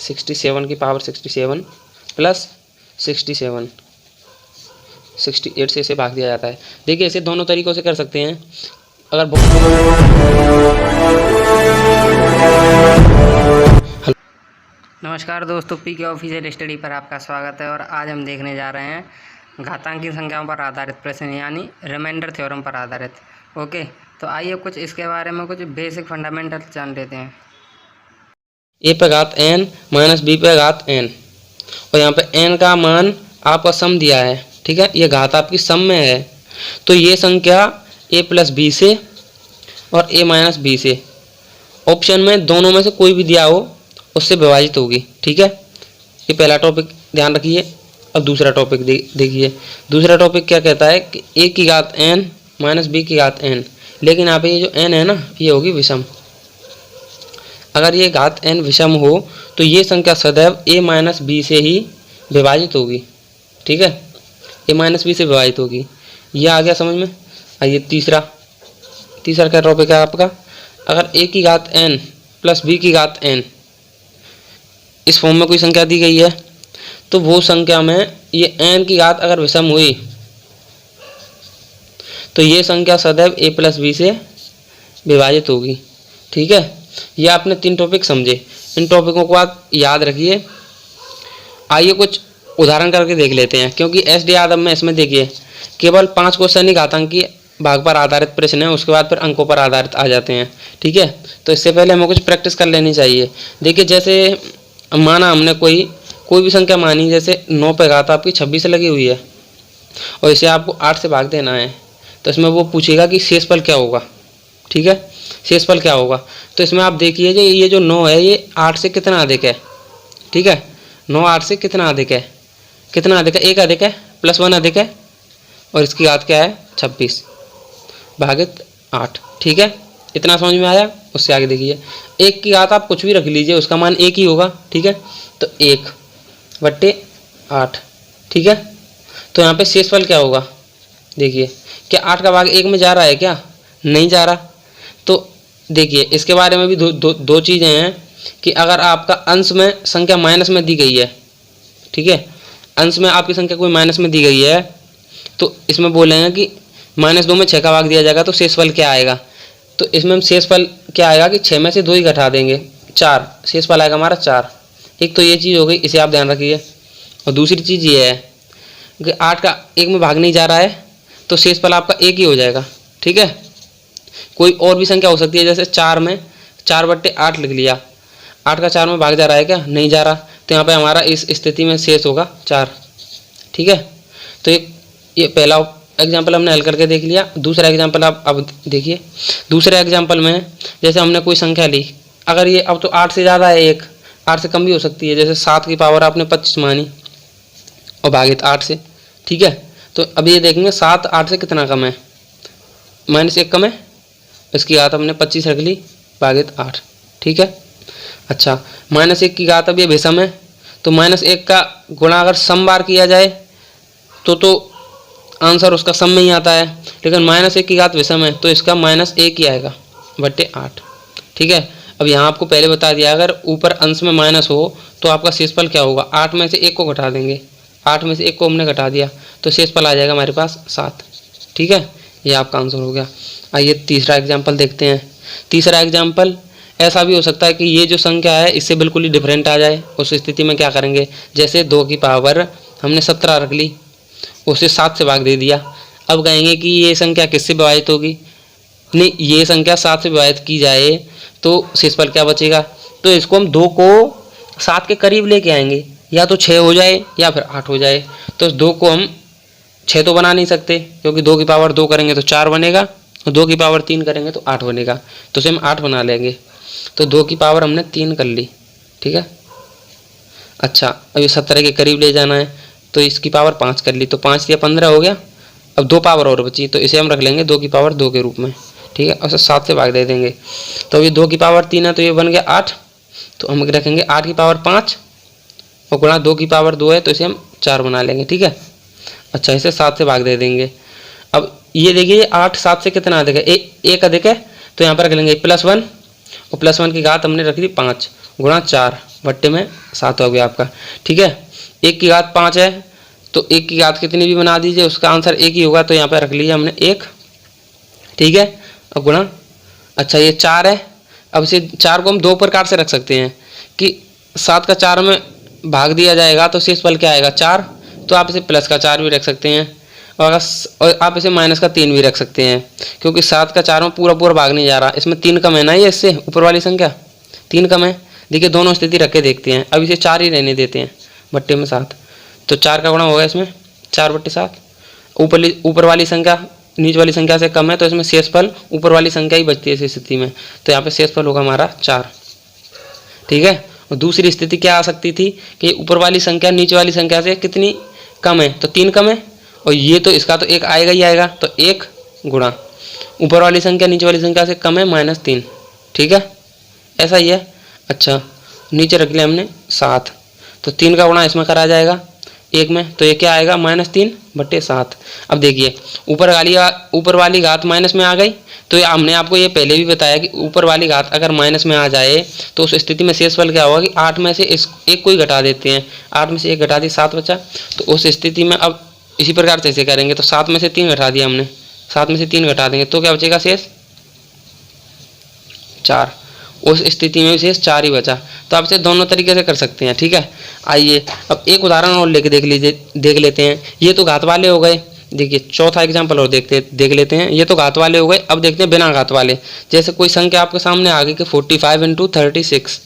67 की power 67 plus 67, 68 से इसे भाग दिया जाता है। देखिए इसे दोनों तरीक़ों से कर सकते हैं। अगर नमस्कार दोस्तों, पीके ऑफिशियल स्टडी पर आपका स्वागत है। और आज हम देखने जा रहे हैं घातांकी संख्याओं पर आधारित प्रश्न, यानी रिमाइंडर थ्योरम पर आधारित। ओके, तो आइए कुछ इसके बारे में कुछ बेसिक फंडामेंटल जान लेते हैं। ए पे घात n माइनस बी पे घात n, और यहाँ पे n का मान आपका सम दिया है, ठीक है, ये घात आपकी सम में है। तो ये संख्या a प्लस बी से और a माइनस बी से, ऑप्शन में दोनों में से कोई भी दिया हो उससे विभाजित होगी, ठीक है। ये पहला टॉपिक ध्यान रखिए। अब दूसरा टॉपिक देखिए। दूसरा टॉपिक क्या कहता है कि a की घात n माइनस बी की घात n, लेकिन यहाँ पे ये जो n है ना, ये होगी विषम। अगर ये घात n विषम हो तो ये संख्या सदैव a माइनस बी से ही विभाजित होगी, ठीक है, a माइनस बी से विभाजित होगी। ये आ गया समझ में। आइए तीसरा क्या टॉपिक है आपका, अगर a की घात n प्लस b की घात n इस फॉर्म में कोई संख्या दी गई है, तो वो संख्या में ये n की घात अगर विषम हुई तो ये संख्या सदैव a प्लस बी से विभाजित होगी, ठीक है। ये आपने 3 टॉपिक समझे। इन टॉपिकों को आप याद रखिए। आइए कुछ उदाहरण करके देख लेते हैं, क्योंकि SD यादव में इसमें देखिए केवल 5 क्वेश्चन ही घातांकी भाग पर आधारित प्रश्न है, उसके बाद फिर अंकों पर आधारित आ जाते हैं, ठीक है। तो इससे पहले हमें कुछ प्रैक्टिस कर लेनी चाहिए। देखिए जैसे माना हमने कोई भी संख्या मानी, जैसे 9 पे घात आपकी 26 लगी हुई है और इसे आपको 8 से भाग देना है, तो इसमें वो पूछेगा कि शेषफल क्या होगा, ठीक है, शेषफल क्या होगा। तो इसमें आप देखिए ये जो 9 है ये 8 से कितना अधिक है, ठीक है, 9 8 से कितना अधिक है, कितना अधिक है, 1 अधिक है, प्लस 1 अधिक है, और इसकी घात क्या है 26 भागित 8, ठीक है। इतना समझ में आया। उससे आगे देखिए 1 की घात आप कुछ भी रख लीजिए, उसका मान 1 ही होगा, ठीक है। तो 1 बट्टे 8, ठीक है। तो यहाँ पे शेषफल क्या होगा, देखिए क्या 8 का भाग 1 में जा रहा है, क्या नहीं जा रहा। तो देखिए इसके बारे में भी दो चीज़ें हैं कि अगर आपका अंश में संख्या माइनस में दी गई है, ठीक है, अंश में आपकी संख्या कोई माइनस में दी गई है, तो इसमें बोलेंगे कि -2 में 6 का भाग दिया जाएगा तो शेषफल क्या आएगा। तो इसमें हम शेषफल क्या आएगा कि 6 में से 2 ही घटा देंगे, 4, शेषफल आएगा हमारा 4। एक तो ये चीज़ हो गई, इसे आप ध्यान रखिए। और दूसरी चीज़ ये है कि 8 का 1 में भाग नहीं जा रहा है, तो शेषफल आपका 1 ही हो जाएगा, ठीक है। कोई और भी संख्या हो सकती है, जैसे 4 में 4 बट्टे 8 लिख लिया, 8 का 4 में भाग जा रहा है, क्या नहीं जा रहा, तो यहाँ पे हमारा इस स्थिति में शेष होगा 4, ठीक है। तो ये पहला एग्जाम्पल हमने हल करके देख लिया। दूसरा एग्जाम्पल आप अब देखिए। दूसरे एग्जाम्पल में जैसे हमने कोई संख्या ली, अगर ये अब तो 8 से ज़्यादा है, 8 से कम भी हो सकती है, जैसे 7 की पावर आपने 25 मानी और भागित 8 से, ठीक है। तो अब ये देखेंगे 7 8 से कितना कम है, -1 कम है, इसकी घात हमने 25 रख ली भागित 8, ठीक है। अच्छा, -1 की घात अब ये विषम है, तो -1 का गुणा अगर सम बार किया जाए तो आंसर उसका सम में ही आता है, लेकिन -1 की घात विषम है तो इसका -1 ही आएगा बट्टे 8, ठीक है। अब यहाँ आपको पहले बता दिया, अगर ऊपर अंश में माइनस हो तो आपका शेषफल क्या होगा, 8 में से 1 को घटा देंगे, 8 में से 1 को हमने घटा दिया तो शेषफल आ जाएगा हमारे पास 7, ठीक है। ये आपका आंसर हो गया। आइए तीसरा एग्जाम्पल देखते हैं। तीसरा एग्जाम्पल ऐसा भी हो सकता है कि ये जो संख्या है इससे बिल्कुल ही डिफरेंट आ जाए। उस स्थिति में क्या करेंगे, जैसे 2 की पावर हमने 17 रख ली, उसे 7 से भाग दे दिया। अब कहेंगे कि ये संख्या किससे विभाजित होगी, नहीं, ये संख्या 7 से विभाजित की जाए तो शेषफल क्या बचेगा। तो इसको हम 2 को 7 के करीब लेके आएंगे, या तो 6 हो जाए या फिर 8 हो जाए। तो 2 को हम 6 तो बना नहीं सकते, क्योंकि 2 की पावर 2 करेंगे तो 4 बनेगा, और 2 की पावर 3 करेंगे तो 8 बनेगा, तो उसे हम 8 बना लेंगे। तो 2 की पावर हमने 3 कर ली, ठीक है। अच्छा, अब ये 17 के करीब ले जाना है तो इसकी पावर 5 कर ली, तो 5 या 15 हो गया। अब 2 पावर और बची, तो इसे हम रख लेंगे 2 की पावर 2 के रूप में, ठीक है, और 7 से भाग दे देंगे। तो ये 2 की पावर 3 है तो ये बन गया 8, तो हम रखेंगे 8 की पावर 5 और गुणा 2 की पावर 2 है तो इसे हम 4 बना लेंगे, ठीक है। अच्छा, इसे 7 से भाग दे देंगे। अब ये देखिए 8 7 से कितना अधिक है, 1 अधिक है, तो यहाँ पर रख लेंगे +1, और +1 की घात हमने रख दी 5, गुणा 4 बट्टे में 7 हो गया आपका। ठीक है, 1 की घात 5 है तो 1 की घात कितनी भी बना दीजिए, उसका आंसर 1 ही होगा, तो यहाँ पे रख लिया हमने 1। ठीक है, और गुणा, अच्छा ये 4 है। अब इसे 4 को हम दो प्रकार से रख सकते हैं कि 7 का 4 में भाग दिया जाएगा तो शेषफल क्या आएगा 4, तो आप इसे प्लस का 4 भी रख सकते हैं और आप इसे माइनस का 3 भी रख सकते हैं, क्योंकि 7 का 4 में पूरा पूरा भाग नहीं जा रहा, इसमें 3 कम है ना, ये इससे ऊपर वाली संख्या 3 कम है। देखिए दोनों स्थिति रख के देखते हैं। अब इसे 4 ही रहने देते हैं बट्टे में 7, तो 4 का गुणा होगा इसमें 4 बट्टे 7। ऊपर वाली संख्या नीचे वाली संख्या से कम है तो इसमें शेषफल ऊपर वाली संख्या ही बचती है इस स्थिति में, तो यहाँ पे शेषफल होगा हमारा 4। ठीक है, और दूसरी स्थिति क्या आ सकती थी कि ऊपर वाली संख्या नीचे वाली संख्या से कितनी कम है, तो 3 कम है, और ये तो इसका तो 1 आएगा ही आएगा, तो 1 गुणा ऊपर वाली संख्या नीचे वाली संख्या से कम है -3। ठीक है, ऐसा ही है। अच्छा, नीचे रख लिया हमने 7, तो 3 का गुणा इसमें करा जाएगा 1 में, तो ये क्या आएगा -3 बट्टे 7। अब देखिए ऊपर वाली घात माइनस में आ गई, तो ये हमने आपको ये पहले भी बताया कि ऊपर वाली घात अगर माइनस में आ जाए तो उस स्थिति में शेषफल क्या होगा कि 8 में से इस 1 को ही घटा देते हैं, 8 में से 1 घटा दिए 7 बचा, तो उस स्थिति में अब इसी प्रकार से ऐसे करेंगे, तो 7 में से 3 घटा दिया हमने, 7 में से 3 घटा देंगे तो क्या बचेगा शेष 4। उस स्थिति में भी शेष 4 ही बचा, तो आप इसे दोनों तरीके से कर सकते हैं। ठीक है, आइए अब एक उदाहरण और लेके देख लेते हैं। ये तो घात वाले हो गए, देखिए चौथा एग्जाम्पल और देख लेते हैं। ये तो घात वाले हो गए, अब देखते हैं बिना घात वाले। जैसे कोई संख्या आपके सामने आ गई कि 45 × 36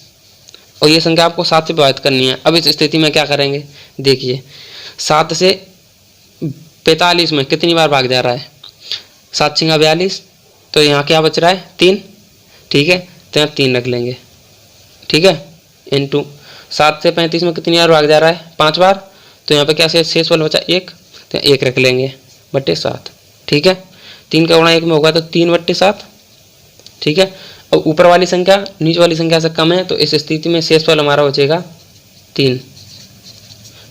और ये संख्या आपको 7 से विभाजित करनी है। अब इस स्थिति में क्या करेंगे, देखिए 7 से 45 में कितनी बार भाग जा रहा है, 7 × 42, तो यहाँ क्या बच रहा है 3। ठीक है, तो यहाँ 3 रख लेंगे। ठीक है, इंटू 7 से 35 में कितनी बार भाग जा रहा है 5 बार, तो यहाँ पे क्या शेषफल बचा 1, तो 1 रख लेंगे बट्टे 7। ठीक है, 3 का गुणा 1 में होगा तो 3 बट्टे 7। ठीक है, और ऊपर वाली संख्या नीचे वाली संख्या से कम है, तो इस स्थिति में शेषफल हमारा बचेगा 3।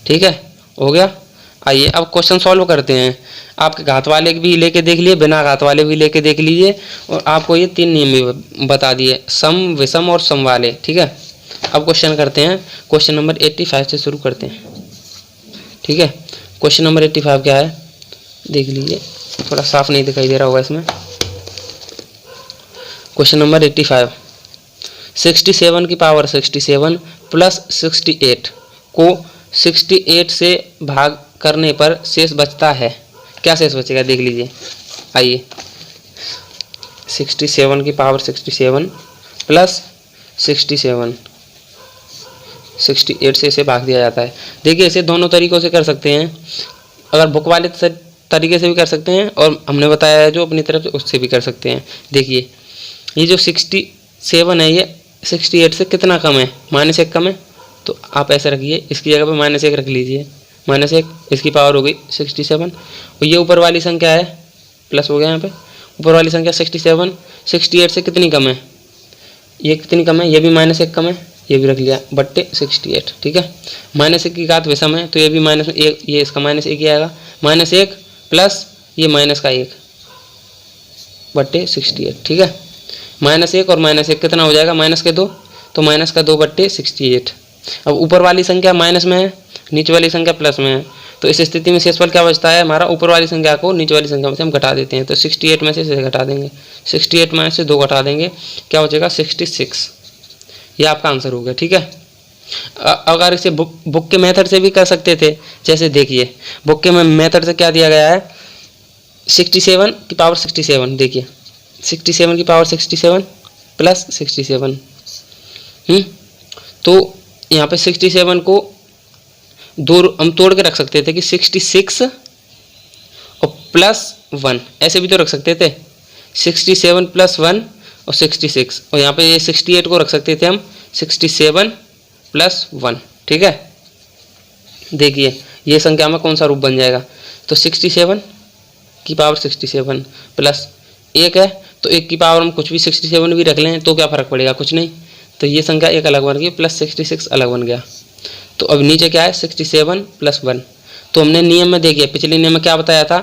ठीक है, हो गया। आइए अब क्वेश्चन सॉल्व करते हैं। आपके घात वाले भी लेके देख लिए, बिना घात वाले भी लेके देख लीजिए, और आपको ये 3 नियम भी बता दिए, सम, विषम और सम वाले। ठीक है, अब क्वेश्चन करते हैं। क्वेश्चन नंबर 85 से शुरू करते हैं। ठीक है, क्वेश्चन नंबर 85 क्या है देख लीजिए, थोड़ा साफ नहीं दिखाई दे रहा होगा इसमें। क्वेश्चन नंबर 85, 67 की पावर 67 प्लस 68 को 68 से भाग करने पर शेष बचता है, क्या शेष बचेगा देख लीजिए। आइए 67 की पावर 67 प्लस 68 से इसे भाग दिया जाता है। देखिए इसे दोनों तरीक़ों से कर सकते हैं, अगर बुक वाले तरीके से भी कर सकते हैं और हमने बताया है जो अपनी तरफ से उससे भी कर सकते हैं। देखिए ये जो 67 है ये 68 से कितना कम है, -1 कम है, तो आप ऐसे रखिए, इसकी जगह पे -1 रख लीजिए, -1 इसकी पावर हो गई 67, और ये ऊपर वाली संख्या है प्लस हो गया यहाँ पे, ऊपर वाली संख्या 67 68 से कितनी कम है, ये कितनी कम है, ये भी -1 कम है, ये भी रख लिया बट्टे 68। ठीक है, -1 की घात विषम है तो ये भी -1, ये इसका -1 ही आएगा, -1 प्लस ये -1 बट्टे 68। ठीक है, -1 और -1 कितना हो जाएगा, -2, तो -2 बट्टे 68। अब ऊपर वाली संख्या माइनस में है, नीचे वाली संख्या प्लस में है, तो इस स्थिति में शेषफल क्या बचता है हमारा, ऊपर वाली संख्या को नीचे वाली संख्या में से हम घटा देते हैं, तो 68 में से इसे घटा देंगे, 68 में से 2 घटा देंगे, क्या बचेगा 66। ये आपका आंसर हो गया। ठीक है, अगर इसे बुक के मेथड से भी कर सकते थे, जैसे देखिए बुक के मेथड से क्या दिया गया है, 67 की पावर 67, देखिए 67 की पावर 67 प्लस 67, तो यहाँ पे 67 को हम तोड़ के रख सकते थे कि 66 और +1 ऐसे भी तो रख सकते थे, 67 + 1 और 66, और यहाँ पे ये 68 को रख सकते थे हम 67 + 1। ठीक है, देखिए ये संख्या में कौन सा रूप बन जाएगा, तो 67 की पावर 67 प्लस 1 है, तो 1 की पावर हम कुछ भी 67 भी रख लें तो क्या फ़र्क पड़ेगा, कुछ नहीं, तो ये संख्या एक अलग बन गई प्लस 66 अलग बन गया। तो अब नीचे क्या है 67 + 1, तो हमने नियम में देखिए पिछले नियम में क्या बताया था,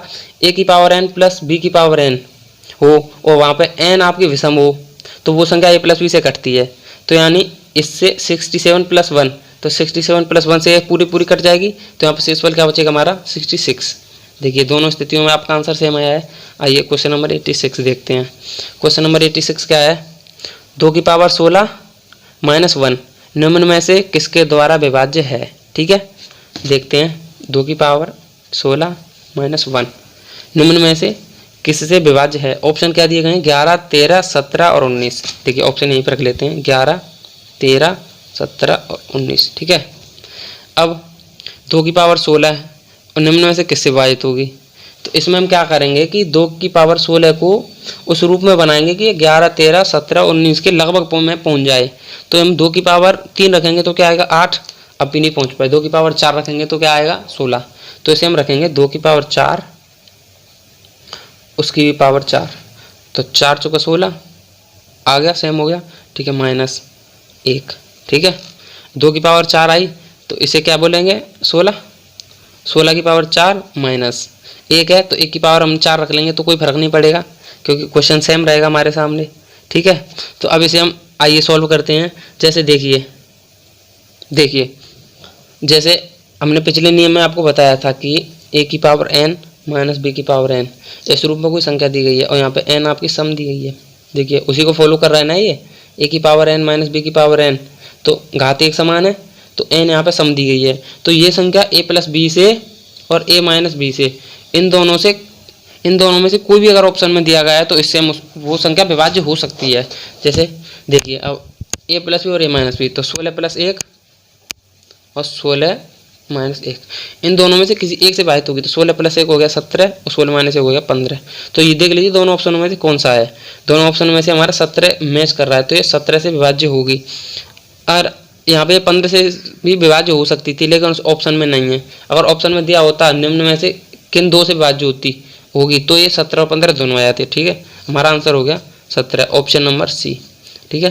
a की पावर n प्लस b की पावर n हो और वहाँ पे n आपकी विषम हो तो वो संख्या a + b से कटती है, तो यानी इससे 67 प्लस 1, तो 67 प्लस 1 से पूरी पूरी कट जाएगी, तो यहाँ पर शेषफल क्या बचेगा हमारा 66। देखिए दोनों स्थितियों में आपका आंसर सेम आया है। आइए क्वेश्चन नंबर 86 देखते हैं। क्वेश्चन नंबर 86 क्या है, 2 की पावर 16 माइनस 1 निम्न में से किसके द्वारा विभाज्य है। ठीक है, देखते हैं 2 की पावर 16 माइनस 1 निम्न में से किससे विभाज्य है। ऑप्शन क्या दिए गए हैं, 11, 13, 17 और 19। देखिए ऑप्शन यहीं पर रख लेते हैं, 11, 13, 17 और 19। ठीक है, अब 2 की पावर 16 है और निम्न में से किससे विभाजित होगी, तो इसमें हम क्या करेंगे कि 2 की पावर 16 को उस रूप में बनाएंगे कि 11, 13, 17, 19 के लगभग में पहुंच जाए। तो हम 2 की पावर 3 रखेंगे तो क्या आएगा 8, अब भी नहीं पहुंच पाए। 2 की पावर 4 रखेंगे तो क्या आएगा 16, तो इसे हम रखेंगे 2 की पावर 4 उसकी भी पावर 4, तो 4 चौका 16 आ गया, सेम हो गया। ठीक है, माइनस 1। ठीक है, 2 की पावर 4 आई तो इसे क्या बोलेंगे 16, 16 की पावर 4 माइनस 1 है, तो 1 की पावर हम 4 रख लेंगे तो कोई फर्क नहीं पड़ेगा क्योंकि क्वेश्चन सेम रहेगा हमारे सामने। ठीक है, तो अब इसे हम आइए सॉल्व करते हैं। जैसे देखिए जैसे हमने पिछले नियम में आपको बताया था कि a की पावर n माइनस b की पावर n इस रूप में कोई संख्या दी गई है और यहाँ पे n आपकी सम दी गई है। देखिए उसी को फॉलो कर रहा है ना ये, a की पावर n माइनस b की पावर n, तो घात एक समान है तो n यहाँ पे सम दी गई है। तो ये संख्या a प्लस बी से और a माइनस बी से इन दोनों में से कोई भी अगर ऑप्शन में दिया गया है तो इससे वो संख्या विभाज्य हो सकती है। जैसे देखिए अब a प्लस बी और a माइनस बी, तो 16 प्लस 1 और 16 माइनस 1 इन दोनों में से किसी एक से विभाजित होगी, तो 16 प्लस 1 हो गया 17 और 16 माइनस 1 हो गया 15। तो ये देख लीजिए दोनों ऑप्शनों में से कौन सा है, दोनों ऑप्शन में से हमारा 17 मैच कर रहा है, तो ये 17 से विभाज्य होगी। और यहाँ पे 15 से भी विभाज्य हो सकती थी लेकिन उस ऑप्शन में नहीं है। अगर ऑप्शन में दिया होता निम्न में से किन 2 से विभाज्य होगी तो ये 17 और 15 दोनों आ जाते। ठीक है, हमारा आंसर हो गया 17, ऑप्शन नंबर सी। ठीक है,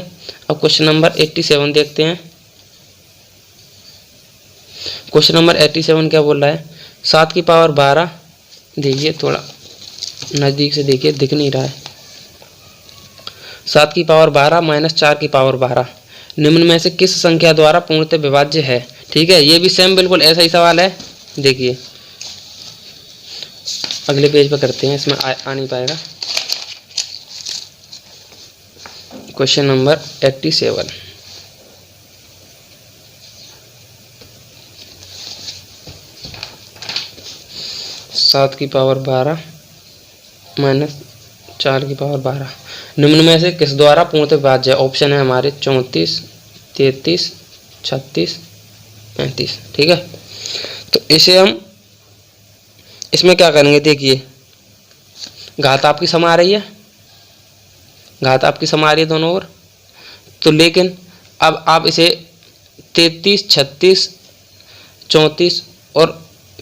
अब क्वेश्चन नंबर 87 देखते हैं। क्वेश्चन नंबर 87 क्या बोल रहा है, 7 की पावर 12, देखिए थोड़ा नज़दीक से देखिए, दिख नहीं रहा है। 7 की पावर 12 माइनस 4 की पावर 12 निम्न में से किस संख्या द्वारा पूर्णतः विभाज्य है। ठीक है, ये भी सेम बिल्कुल ऐसा ही सवाल है। देखिए अगले पेज पर करते हैं, इसमें आ नहीं पाएगा। क्वेश्चन नंबर 87, सात की पावर 12 माइनस 4 की पावर 12 निम्न में से किस द्वारा पूर्णतः विभाज्य है। ऑप्शन है हमारे 34, 33, 36, 35। ठीक है, तो इसे हम इसमें क्या करेंगे, देखिए घात आपकी सम आ रही है, घात आपकी सम आ रही है दोनों ओर, तो लेकिन अब आप इसे 33, 36, 34 और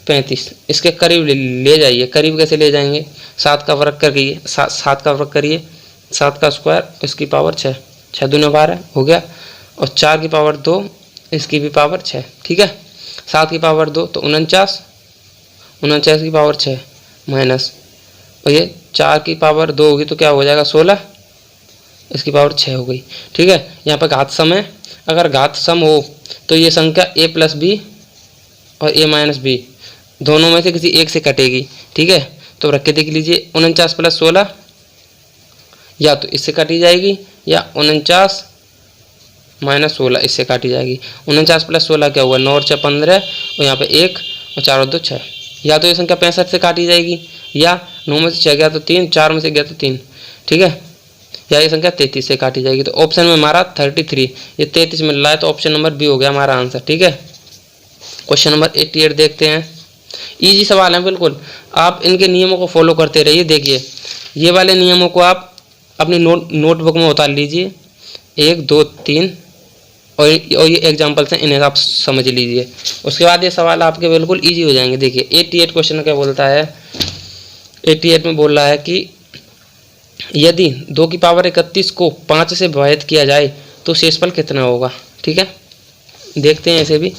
35 इसके करीब ले जाइए। करीब कैसे ले जाएंगे, 7 का वर्ग करिए, 7 का वर्ग करिए, 7 का स्क्वायर इसकी पावर 6, 6 दूनी 12 हो गया, और 4 की पावर 2 इसकी भी पावर 6। ठीक है, 7 की पावर 2 तो 49, 49 की पावर 6 माइनस, और ये 4 की पावर 2 होगी तो क्या हो जाएगा 16, इसकी पावर 6 हो गई। ठीक है, यहाँ पर घात सम है, अगर घात सम हो तो ये संख्या a प्लस बी और a माइनस बी दोनों में से किसी एक से कटेगी। ठीक है, तो रख के देख लीजिए, 49 प्लस 16 या तो इससे काटी जाएगी या 49 माइनस 16 इससे काटी जाएगी। 49 प्लस 16 क्या हुआ, 9 और 6 15 और यहाँ पे 1 और 4 और 2 6, या तो ये संख्या 65 से काटी जाएगी या 9 में से 6 गया तो 3, 4 में से गया तो 3। ठीक है, या ये संख्या 33 से काटी जाएगी। तो ऑप्शन में हमारा 33, ये 33 मिल रहा है, तो ऑप्शन नंबर बी हो गया हमारा आंसर। ठीक है, क्वेश्चन नंबर 88 देखते हैं। इजी सवाल है बिल्कुल, आप इनके नियमों को फॉलो करते रहिए। देखिए ये वाले नियमों को आप अपनी नोटबुक में उतार लीजिए, 1, 2, 3 और ये एग्जाम्पल्स हैं, इन्हें आप समझ लीजिए। उसके बाद ये सवाल आपके बिल्कुल इजी हो जाएंगे। देखिए 88 क्वेश्चन क्या बोलता है, 88 में बोल रहा है कि यदि 2 की पावर 31 को 5 से विभाजित किया जाए तो शेषफल कितना होगा। ठीक है, देखते हैं इसे भी।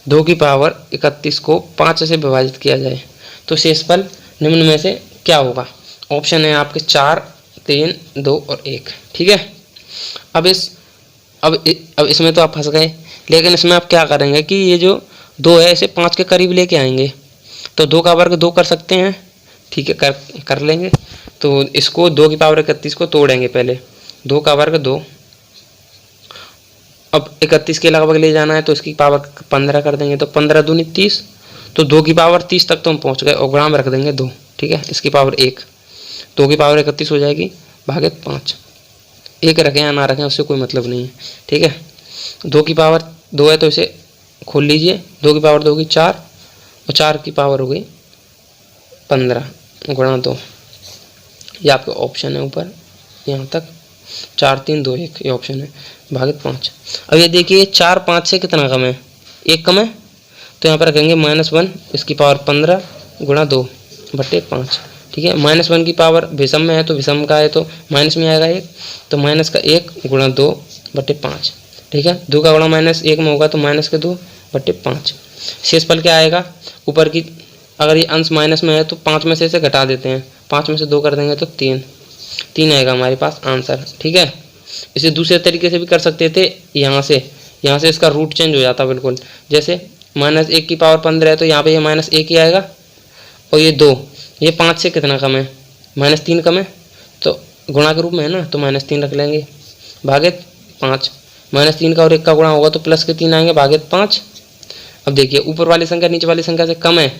2 की पावर 31 को 5 से विभाजित किया जाए तो शेषफल निम्न में से क्या होगा। ऑप्शन है आपके 4, 3, 2 और 1। ठीक है, अब इस अब इसमें तो आप फंस गए, लेकिन इसमें आप क्या करेंगे कि ये जो 2 है इसे 5 के करीब लेके आएंगे, तो 2 का वर्ग 2 कर सकते हैं, ठीक है, कर लेंगे। तो इसको 2 की पावर 31 को तोड़ेंगे पहले, 2 का वर्ग 2, अब 31 के लगभग ले जाना है तो इसकी पावर 15 कर देंगे, तो 15 दूनी 30, तो 2 की पावर 30 तक तो हम पहुँच गए, और ग्राम रख देंगे 2, ठीक है, इसकी पावर 1, 2 की पावर 31 हो जाएगी भागित 5, 1 रखें या ना रखें उससे कोई मतलब नहीं है, ठीक है। 2 की पावर 2 है तो इसे खोल लीजिए, 2 की पावर 2 की 4, और 4 की पावर हो गई 15 गुणा 2, ये आपका ऑप्शन है ऊपर यहाँ तक, 4 3 2 1 ये ऑप्शन है, भागित 5। अब ये देखिए 4 5 से कितना कम है, 1 कम है, तो यहाँ पर रखेंगे -1, इसकी पावर 15 गुणा 2 बटे 5, ठीक है। -1 की पावर विषम में है तो विषम का है तो माइनस में आएगा 1, तो माइनस का 1 गुणा 2 बटे 5, ठीक है। 2 का गुणा -1 में होगा तो माइनस के 2 बटे 5। शेषफल क्या आएगा, ऊपर की अगर ये अंश माइनस में है तो 5 में से इसे घटा देते हैं, 5 में से 2 कर देंगे तो 3 आएगा हमारे पास आंसर, ठीक है। इसे दूसरे तरीके से भी कर सकते थे, यहाँ से इसका रूट चेंज हो जाता बिल्कुल, जैसे -1 की पावर 15 है तो यहाँ पे ये -1 ही आएगा, और ये 2, ये 5 से कितना कम है, -3 कम है, तो गुणा के रूप में है ना, तो -3 रख लेंगे भागित 5, -3 का और 1 का गुणा होगा तो प्लस के 3 आएंगे भागित 5। अब देखिए ऊपर वाली संख्या नीचे वाली संख्या से कम है,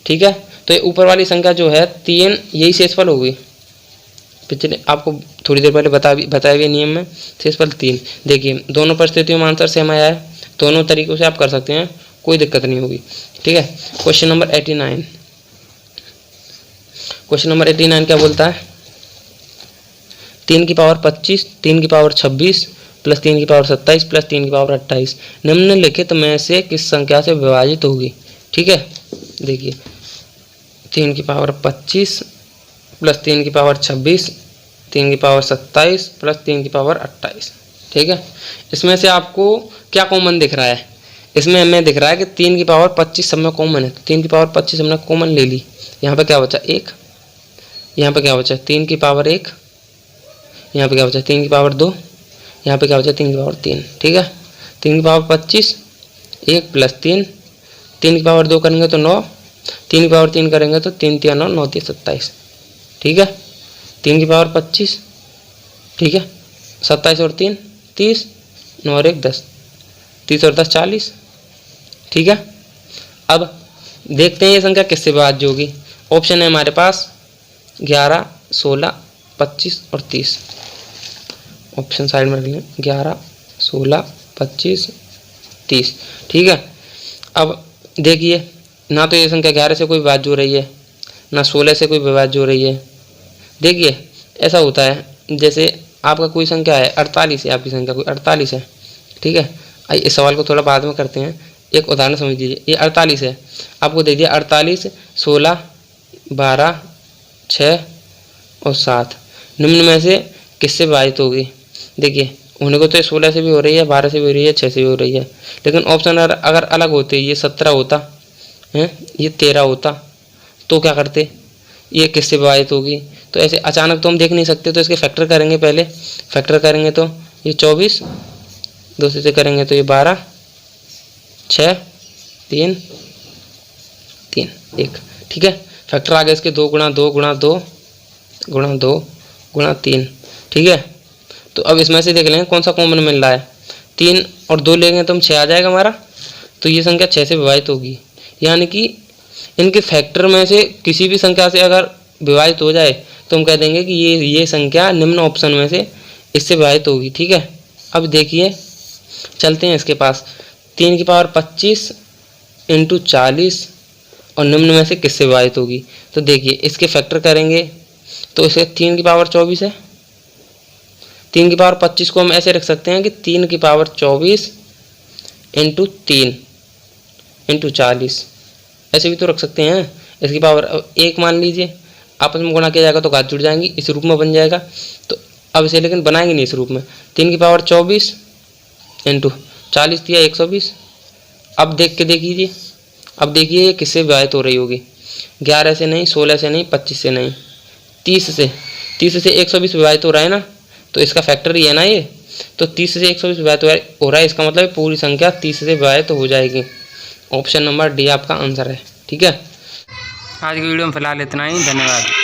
ठीक है, तो ये ऊपर वाली संख्या जो है 3, यही शेषफल होगी, पिछले आपको थोड़ी देर पहले बताए हुए नियम में शेषफल 3। देखिए दोनों परिस्थितियों में आंसर सेम आया है, दोनों तरीकों से आप कर सकते हैं, कोई दिक्कत नहीं होगी, ठीक है। क्वेश्चन नंबर 89, क्वेश्चन नंबर 89 क्या बोलता है, 3 की पावर 25, 3 की पावर 26 प्लस 3 की पावर 27 प्लस 3 की पावर 28 निम्नलिखित में से किस संख्या से विभाजित होगी, ठीक है। देखिए 3 की पावर 25 प्लस 3 की पावर 26, 3 की पावर 27 प्लस 3 की पावर 28, ठीक है। इसमें से आपको क्या कॉमन दिख रहा है, इसमें हमें दिख रहा है कि 3 की पावर 25 सब में कॉमन है, तो 3 की पावर 25 हमने कॉमन ले ली, यहाँ पे क्या बचा 1, यहाँ पे क्या बचा 3 की पावर 1, यहाँ पे क्या बचा 3 की पावर 2, यहाँ पे क्या बचा 3 की पावर 3, ठीक है। 3 की पावर 25, 1 प्लस 3, 3 की पावर 2 करेंगे तो 9, 3 की पावर 3 करेंगे तो 3 3 9 9 3 27, ठीक है। 3 की पावर 25, ठीक है, 27 और 3 30, 9 और 1 10, 30 और 10 40, ठीक है। अब देखते हैं ये संख्या किससे विभाज्य होगी, ऑप्शन है हमारे पास 11 16 25 और 30, ऑप्शन साइड में रख लें 11 16 25 30, ठीक है। अब देखिए ना तो ये संख्या 11 से कोई विभाज्य हो रही है, ना 16 से कोई विभाज्य हो रही है। देखिए ऐसा होता है जैसे आपका कोई संख्या है 48 है, आपकी संख्या कोई 48 है, ठीक है। आइए इस सवाल को थोड़ा बाद में करते हैं, एक उदाहरण समझ लीजिए, ये 48 है, आपको दे दिया 48 16 12 6 और 7 निम्न में से किससे विभाजित होगी। देखिए होने को तो ये 16 से भी हो रही है, 12 से भी हो रही है, 6 से भी हो रही है, लेकिन ऑप्शन अगर अलग होते, ये 17 होता है, ये 13 होता, तो क्या करते, ये किससे विभाजित होगी। तो ऐसे अचानक तो हम देख नहीं सकते, तो इसके फैक्टर करेंगे, पहले फैक्टर करेंगे तो ये 24, दूसरे से करेंगे तो ये 12 6 3 3 1, ठीक है। फैक्टर आ गया इसके 2 गुणा 2 गुणा 2 गुणा 2 गुणा 3, ठीक है। तो अब इसमें से देख लेंगे कौन सा कॉमन मिल रहा है, 3 और 2 लेंगे तो हम 6 आ जाएगा हमारा, तो ये संख्या 6 से विभाजित होगी, यानी कि इनके फैक्टर में से किसी भी संख्या से अगर विभाजित हो जाए तो हम कह देंगे कि ये संख्या निम्न ऑप्शन में से इससे विभाजित होगी, ठीक है। अब देखिए चलते हैं इसके पास, 3 की पावर 25 इंटू 40 और निम्न में से किससे विभाजित होगी। तो देखिए इसके फैक्टर करेंगे तो इसे 3 की पावर 24 है, 3 की पावर 25 को हम ऐसे रख सकते हैं कि 3 की पावर 24 इंटू 3 इंटू 40, ऐसे भी तो रख सकते हैं। इसकी पावर 1 मान लीजिए, आपस में गुणा किया जाएगा तो घात जुड़ जाएंगी, इस रूप में बन जाएगा। तो अब इसे लेकिन बनाएंगे नहीं इस रूप में, 3 की पावर 24 इंटू 40 दिया 120। अब देख के देखिए, अब देखिए ये किससे विभाजित हो रही होगी, 11 से नहीं, 16 से नहीं, 25 से नहीं, 30 से 120 विभाजित हो रहा है ना, तो इसका फैक्टर ही है ना ये, तो 30 से 120 विभाजित हो रहा है, इसका मतलब पूरी संख्या 30 से विभाजित हो जाएगी। ऑप्शन नंबर डी आपका आंसर है। ठीक है, आज की वीडियो में फिलहाल इतना ही, धन्यवाद।